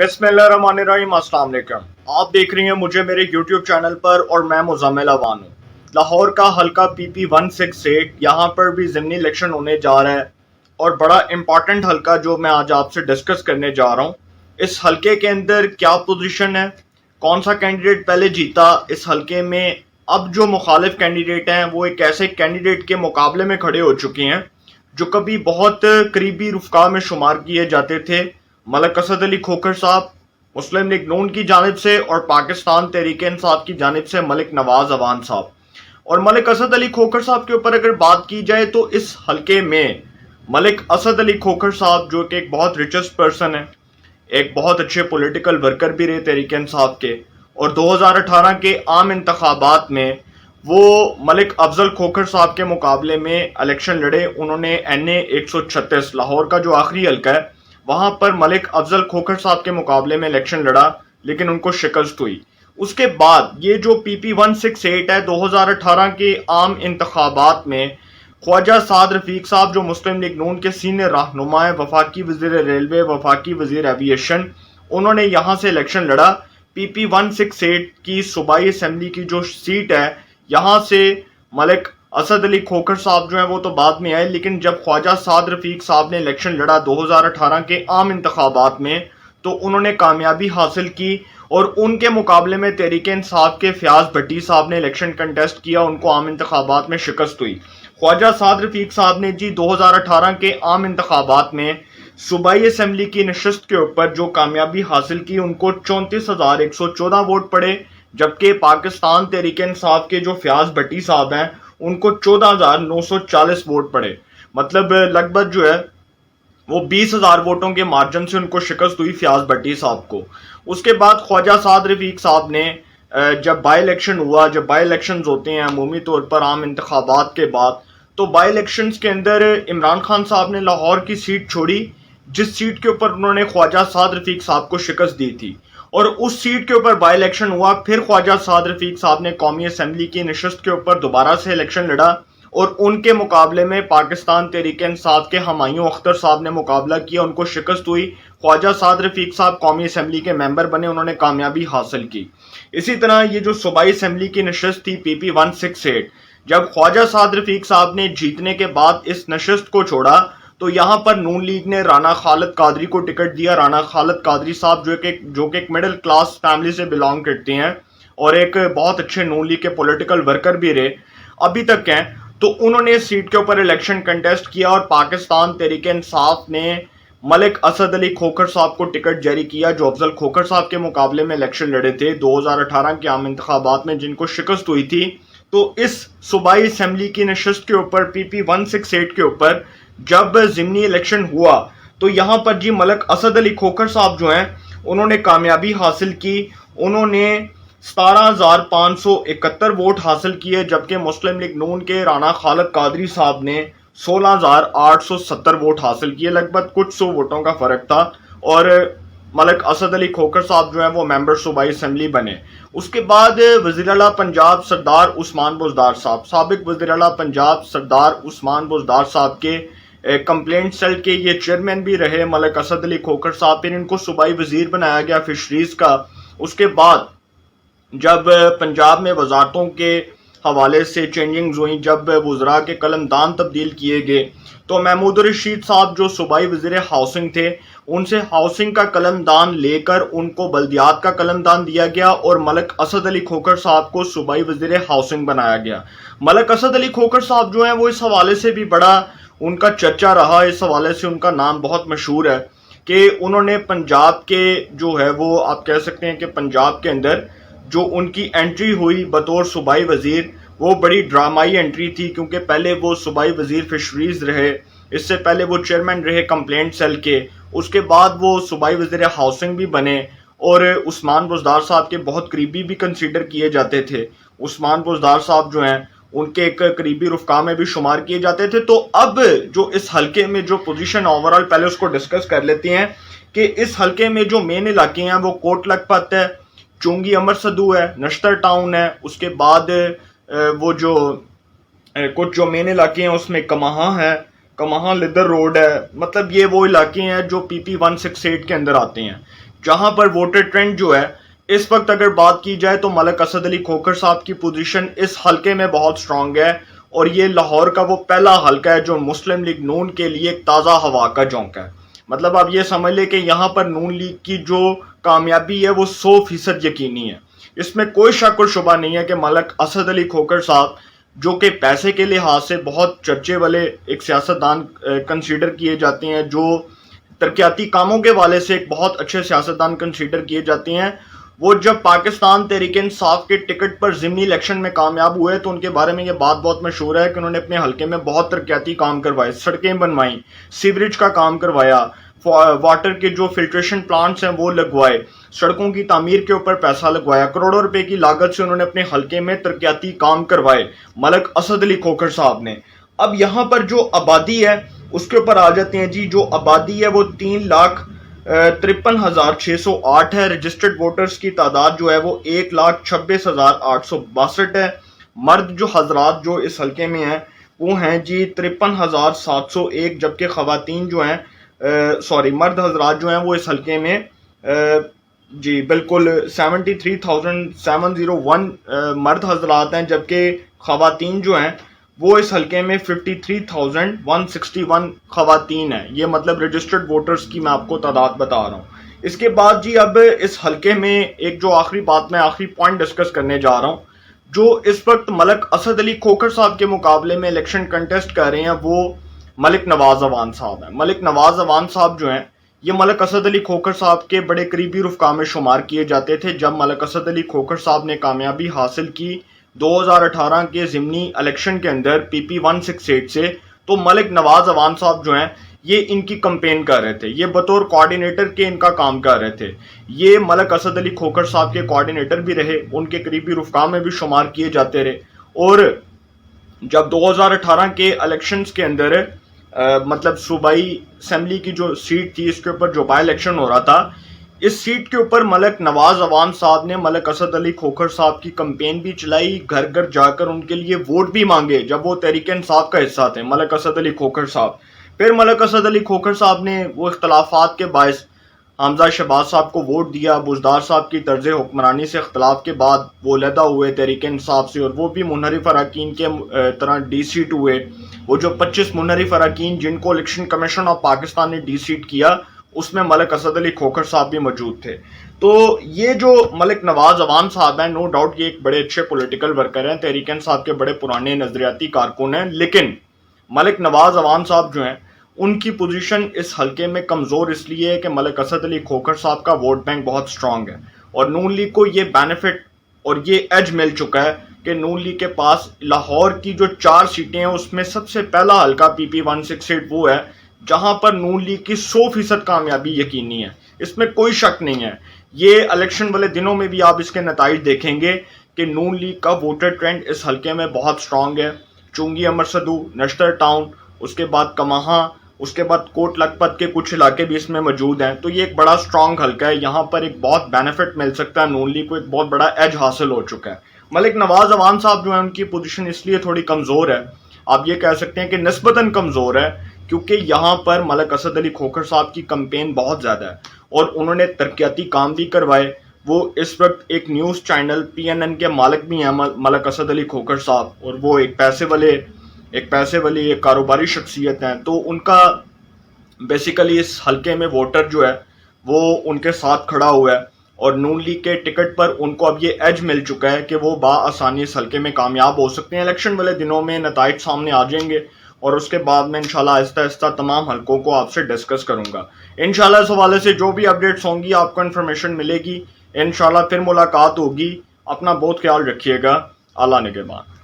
बिस्मिल्लाहिर्रहमानिर्रहीम। अस्सलाम वालेकुम। आप देख रही हैं मुझे मेरे YouTube चैनल पर और मैं मुज़म्मिल अवान हूँ। लाहौर का हल्का PP 168, यहाँ पर भी ज़िमनी इलेक्शन होने जा रहा है और बड़ा इम्पॉर्टेंट हल्का जो मैं आज आपसे डिस्कस करने जा रहा हूँ। इस हल्के के अंदर क्या पोजीशन है, कौन सा कैंडिडेट पहले जीता इस हल्के में, अब जो मुखालिफ कैंडिडेट हैं वो एक ऐसे कैंडिडेट के मुकाबले में खड़े हो चुके हैं जो कभी बहुत करीबी रुफ़का में शुमार किए जाते थे। मलिक असद अली खोखर साहब मुस्लिम लीग नून की जानिब से और पाकिस्तान तहरीक इंसाफ की जानिब से मलिक नवाज अवान साहब। और मलिक असद अली खोखर साहब के ऊपर अगर बात की जाए तो इस हल्के में मलिक असद अली खोखर साहब जो कि एक बहुत रिचेस्ट पर्सन है, एक बहुत अच्छे पॉलिटिकल वर्कर भी रहे तहरीक इंसाफ के, और 2018 के आम इंतखाबात में वो मलिक अफजल खोखर साहब के मुकाबले में इलेक्शन लड़े। उन्होंने NA 136 लाहौर का जो आखिरी हल्का है वहां पर मलिक अफजल खोखर साहब के मुकाबले में इलेक्शन लड़ा, लेकिन उनको शिकस्त हुई। उसके बाद ये जो PP 168 है, 2018 के आम इंतखाबात में ख्वाजा साद रफीक साहब जो मुस्लिम लीग नून के सीनियर रहनुमा हैं, वफाकी वजीर रेलवे, वफाकी वजीर एविएशन, उन्होंने यहाँ से इलेक्शन लड़ा। PP 168 की सूबाई असम्बली की जो सीट है, यहाँ से मलिक असद अली खोखर साहब जो हैं वो तो बाद में आए, लेकिन जब ख्वाजा साद रफीक साहब ने इलेक्शन लड़ा 2018 के आम इंतखाबात में तो उन्होंने कामयाबी हासिल की और उनके मुकाबले में तहरीक इंसाफ के फयाज भट्टी साहब ने इलेक्शन कंटेस्ट किया, उनको आम इंतखाबात में शिकस्त हुई। ख्वाजा साद रफीक साहब ने जी 2018 के आम इंतखाबात में सूबाई असम्बली की नशस्त के ऊपर जो कामयाबी हासिल की, उनको 34,114 वोट पड़े, जबकि पाकिस्तान तहरीक इंसाफ के जो फयाज भट्टी साहब हैं उनको 14,940 वोट पड़े। मतलब लगभग जो है वो 20,000 वोटों के मार्जिन से उनको शिकस्त हुई फयाज भट्टी साहब को। उसके बाद ख्वाजा साद रफीक साहब ने जब बाई इलेक्शन हुआ, जब बाई इलेक्शन होते हैं अमूमी तौर पर आम इंतखाबात के बाद, तो बाई इलेक्शन के अंदर इमरान खान साहब ने लाहौर की सीट छोड़ी जिस सीट के ऊपर उन्होंने ख्वाजा साद रफीक साहब को शिकस्त दी थी, और उस सीट के ऊपर बाई इलेक्शन हुआ। फिर ख्वाजा साद रफीक साहब ने कौमी असम्बली की नशस्त के ऊपर दोबारा से इलेक्शन लड़ा और उनके मुकाबले में पाकिस्तान तहरीक इंसाफ के हुमायूं अख्तर साहब ने मुकाबला किया, उनको शिकस्त हुई। ख्वाजा साद रफीक साहब कौमी असम्बली के मेंबर बने, उन्होंने कामयाबी हासिल की। इसी तरह ये जो सूबाई असम्बली की नशस्त थी PP 168, जब ख्वाजा साद रफीक साहब ने जीतने के बाद इस नशस्त को छोड़ा तो यहाँ पर नून लीग ने राना खालिद कादरी को टिकट दिया। राना खालिद कादरी साहब जो कि एक मिडिल क्लास फैमिली से बिलोंग करते हैं और एक बहुत अच्छे नून लीग के पॉलिटिकल वर्कर भी रहे अभी तक हैं, तो उन्होंने इस सीट के ऊपर इलेक्शन कंटेस्ट किया और पाकिस्तान तहरीक इंसाफ ने मलिक असद अली खोखर साहब को टिकट जारी किया जो अफजल खोखर साहब के मुकाबले में इलेक्शन लड़े थे 2018 के आम इंतखाबात में, जिनको शिकस्त हुई थी। तो इस सूबाई असम्बली की नशस्त के ऊपर PP 168 के ऊपर जब ज़िमनी इलेक्शन हुआ तो यहाँ पर जी मलिक असद अली खोखर साहब जो हैं उन्होंने कामयाबी हासिल की। उन्होंने 17,571 वोट हासिल किए, जबकि मुस्लिम लीग नून के राना खालिद कादरी साहब ने 16,870 वोट हासिल किए। लगभग कुछ 100 वोटों का फर्क था और मलिक असद अली खोखर साहब जो हैं वो मेंबर सूबाई असम्बली बने। उसके बाद वज़ीर आला पंजाब सरदार उस्मान बुज़दार साहब, साबिक वज़ीर आला पंजाब सरदार उस्मान बुज़दार साहब के कंप्लेंट सेल के ये चेयरमैन भी रहे मलिक असद अली खोखर साहब। फिर इनको सूबाई वजीर बनाया गया फिशरीज का। उसके बाद जब पंजाब में वजारतों के हवाले से चेंजिंग्स हुई, जब वज़रा के कलमदान तब्दील किए गए, तो महमूद रशीद साहब जो सूबाई वज़ीर हाउसिंग थे उनसे हाउसिंग का कलमदान लेकर उनको बल्दियात का कलमदान दिया गया और मलिक असद अली खोखर साहब को सूबाई वज़ीर हाउसिंग बनाया गया। मलिक असद अली खोखर साहब जो हैं वो इस हवाले से भी बड़ा उनका चर्चा रहा, इस हवाले से उनका नाम बहुत मशहूर है कि उन्होंने पंजाब के जो है वो आप कह सकते हैं कि पंजाब के अंदर जो उनकी एंट्री हुई बतौर सूबाई वज़ीर वो बड़ी ड्रामाई एंट्री थी, क्योंकि पहले वो सूबाई वज़ीर फिशरीज रहे, इससे पहले वो चेयरमैन रहे कंप्लेंट सेल के, उसके बाद वो सूबाई वज़ीर हाउसिंग भी बने और उस्मान बुज़दार साहब के बहुत करीबी भी कंसीडर किए जाते थे। उस्मान बुज़दार साहब जो हैं उनके एक करीबी रुफ़का में भी शुमार किए जाते थे। तो अब जो इस हल्के में जो पोजीशन ओवरऑल, पहले उसको डिस्कस कर लेते हैं कि इस हल्के में जो मेन इलाके हैं वो कोट लखपत है, चुंगी अमर सदू है, नश्तर टाउन है, उसके बाद वो जो कुछ जो मेन इलाके हैं उसमें कमाहा है, कमाहा लिदर रोड है। मतलब ये वो इलाके हैं जो PP 168 के अंदर आते हैं। جہاں پر ووٹر ٹرینڈ جو ہے اس وقت اگر بات کی جائے تو ملک اسد علی کھوکھر صاحب کی پوزیشن اس حلقے میں بہت سٹرونگ ہے، اور یہ لاہور کا وہ پہلا حلقہ ہے جو مسلم لیگ نون کے لیے ایک تازہ ہوا کا جھونکا ہے۔ مطلب آپ یہ سمجھ لیں کہ یہاں پر نون لیگ کی جو کامیابی ہے وہ 100% یقینی ہے۔ اس میں کوئی شک و شبہ نہیں ہے کہ ملک اسد علی کھوکھر صاحب جو کہ پیسے کے لحاظ سے بہت چرچے والے ایک سیاستدان کنسیڈر کیے جاتے ہیں، جو ترقیاتی کاموں کے والے سے ایک بہت اچھے سیاستدان کنسیڈر کیے جاتے ہیں، وہ جب پاکستان تحریک انصاف کے ٹکٹ پر ضمنی الیکشن میں کامیاب ہوئے تو ان کے بارے میں یہ بات بہت مشہور ہے کہ انہوں نے اپنے حلقے میں بہت ترقیاتی کام کروائے، سڑکیں بنوائیں، سیوریج کا کام کروایا، واٹر کے جو فلٹریشن پلانٹس ہیں وہ لگوائے، سڑکوں کی تعمیر کے اوپر پیسہ لگوایا، کروڑوں روپے کی لاگت سے انہوں نے اپنے حلقے میں ترقیاتی کام کروائے ملک اسد علی کھوکھر صاحب نے۔ اب یہاں پر جو آبادی ہے اس کے اوپر آ جاتے ہیں جی۔ جو آبادی ہے وہ 3,53,608 ہے۔ رجسٹرڈ ووٹرز کی تعداد جو ہے وہ 1,26,862 ہے۔ مرد جو حضرات جو اس حلقے میں ہیں وہ ہیں جی 53,701، جبکہ خواتین جو ہیں مرد حضرات جو ہیں وہ اس حلقے میں جی بالکل 73,701 مرد حضرات ہیں، جبکہ خواتین جو ہیں وہ اس حلقے میں 53,161 خواتین ہیں۔ یہ مطلب رجسٹرڈ ووٹرز کی میں آپ کو تعداد بتا رہا ہوں۔ اس کے بعد جی اب اس حلقے میں ایک جو آخری پوائنٹ ڈسکس کرنے جا رہا ہوں، جو اس وقت ملک اسد علی کھوکھر صاحب کے مقابلے میں الیکشن کنٹیسٹ کر رہے ہیں وہ ملک نواز اعوان صاحب ہیں۔ ملک نواز اعوان صاحب جو ہیں یہ ملک اسد علی کھوکھر صاحب کے بڑے قریبی رفقا میں شمار کیے جاتے تھے۔ جب ملک اسد علی کھوکھر صاحب نے کامیابی حاصل کی 2018 کے ضمنی الیکشن کے اندر PP 168 سے، تو ملک نواز اعوان صاحب جو ہیں یہ ان کی کمپین کر رہے تھے، یہ بطور کوارڈینیٹر کے ان کا کام کر رہے تھے۔ یہ ملک اسد علی کھوکھر صاحب کے کوارڈینیٹر بھی رہے، ان کے قریبی رفقا میں بھی شمار کیے جاتے رہے، اور جب 2018 کے الیکشنز کے اندر مطلب صوبائی اسمبلی کی جو سیٹ تھی اس کے اوپر جو بائی الیکشن ہو رہا تھا، اس سیٹ کے اوپر ملک نواز اعوان صاحب نے ملک اسد علی کھوکھر صاحب کی کمپین بھی چلائی، گھر گھر جا کر ان کے لیے ووٹ بھی مانگے جب وہ تحریک انصاف کا حصہ تھے ملک اسد علی کھوکھر صاحب۔ پھر ملک اسد علی کھوکھر صاحب نے وہ اختلافات کے باعث حمزہ شہباز صاحب کو ووٹ دیا، بزدار صاحب کی طرز حکمرانی سے اختلاف کے بعد وہ علیحدہ ہوئے تحریک انصاف سے، اور وہ بھی منحرف اراکین کے طرح ڈی سیٹ ہوئے۔ وہ جو 25 منحرف اراکین جن کو الیکشن کمیشن آف پاکستان نے ڈی سیٹ کیا اس میں ملک اسد علی کھوکھر صاحب بھی موجود تھے۔ تو یہ جو ملک نواز اعوان صاحب ہیں نو ڈاؤٹ یہ ایک بڑے اچھے پولیٹیکل ورکر ہیں، تحریک انصاف کے بڑے پرانے نظریاتی کارکن ہیں، لیکن ملک نواز اعوان صاحب جو ہیں ان کی پوزیشن اس حلقے میں کمزور اس لیے ہے کہ ملک اسد علی کھوکھر صاحب کا ووٹ بینک بہت سٹرونگ ہے، اور نون لیگ کو یہ بینیفٹ اور یہ ایج مل چکا ہے کہ نون لیگ کے پاس لاہور کی جو 4 سیٹیں ہیں اس میں سب سے پہلا حلقہ PP 168 وہ ہے جہاں پر نون لیگ کی 100% کامیابی یقینی ہے، اس میں کوئی شک نہیں ہے۔ یہ الیکشن والے دنوں میں بھی آپ اس کے نتائج دیکھیں گے کہ نون لیگ کا ووٹر ٹرینڈ اس حلقے میں بہت سٹرونگ ہے۔ چونگی امرسدو، نشتر ٹاؤن، اس کے بعد کماہاں، اس کے بعد کوٹ لکھپت کے کچھ علاقے بھی اس میں موجود ہیں، تو یہ ایک بڑا سٹرونگ حلقہ ہے، یہاں پر ایک بہت بینیفٹ مل سکتا ہے، نون لیگ کو ایک بہت بڑا ایج حاصل ہو چکا ہے۔ ملک نواز اعوان صاحب جو ہیں ان کی پوزیشن اس لیے تھوڑی کمزور ہے، آپ یہ کہہ سکتے ہیں کہ نسبتاً کمزور ہے، کیونکہ یہاں پر ملک اسد علی کھوکھر صاحب کی کمپین بہت زیادہ ہے اور انہوں نے ترقیاتی کام بھی کروائے۔ وہ اس وقت ایک نیوز چینل PNN کے مالک بھی ہیں ملک اسد علی کھوکھر صاحب، اور وہ ایک پیسے والی ایک کاروباری شخصیت ہیں، تو ان کا بیسیکلی اس حلقے میں ووٹر جو ہے وہ ان کے ساتھ کھڑا ہوا ہے، اور نون لیگ کے ٹکٹ پر ان کو اب یہ ایج مل چکا ہے کہ وہ بآسانی اس حلقے میں کامیاب ہو سکتے ہیں۔ الیکشن والے دنوں میں نتائج سامنے آ جائیں گے اور اس کے بعد میں انشاءاللہ آہستہ آہستہ تمام حلقوں کو آپ سے ڈسکس کروں گا۔ انشاءاللہ اس حوالے سے جو بھی اپڈیٹس ہوں گی آپ کو انفارمیشن ملے گی، انشاءاللہ پھر ملاقات ہوگی۔ اپنا بہت خیال رکھیے گا، اللہ نگہبان۔